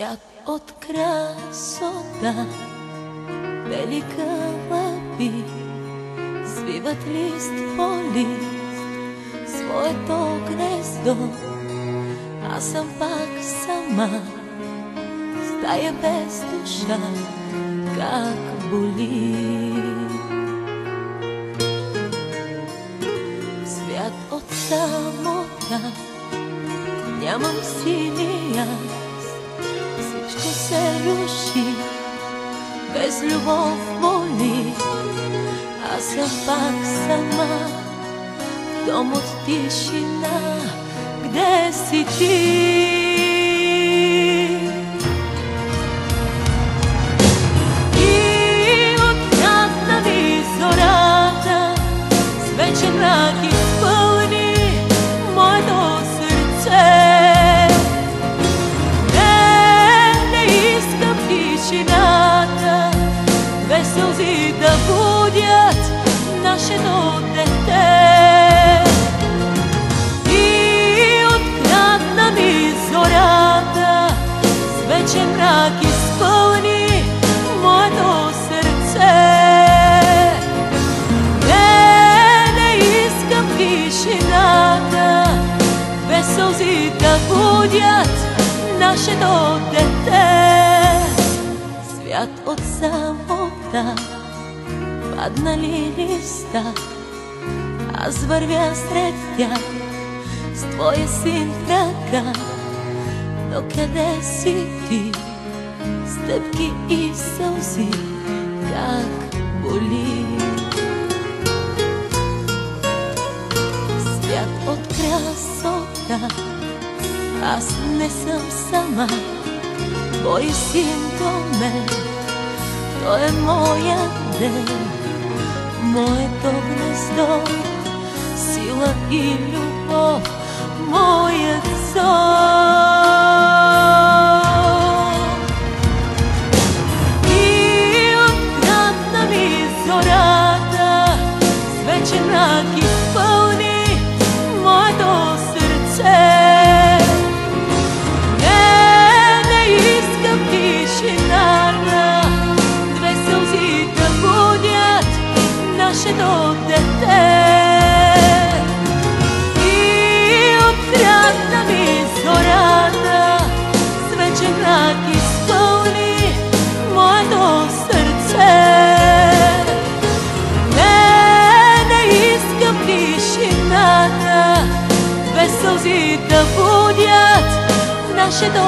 Свят от красота, велика лъпи, свиват лист по лист своето гнездо. Аз съм пак сама, стая без душа, как боли. Свят от самота, нямам сили аз, всичко се руши, без любов боли. Аз съм пак сама, в дом от тишина, где си ти? И открадна ми зората, с вечен мрак изпълни моето сърце. Не искам тишината, две сълзи да будят нашето дете. Вечен мрак изпълни моето сърце. Не искам тишината, без сълзи да будят нашето дете. Свят от самота, паднали листа, аз вървя сред тях с твоя син в ръка. Но къде си ти? Стъпки и сълзи, как боли. Свят от красота, аз не съм сама. Твой син до мен, той е моят ден, моето гнездо, сила и любов, моят сон. Вечен мрак изпълни моето сърце. Не искам тишината, две сълзи да будят нашето дете. И открадна ми зората, с вечен мрак изпълни моето сърце. Без сълзи да будят нашето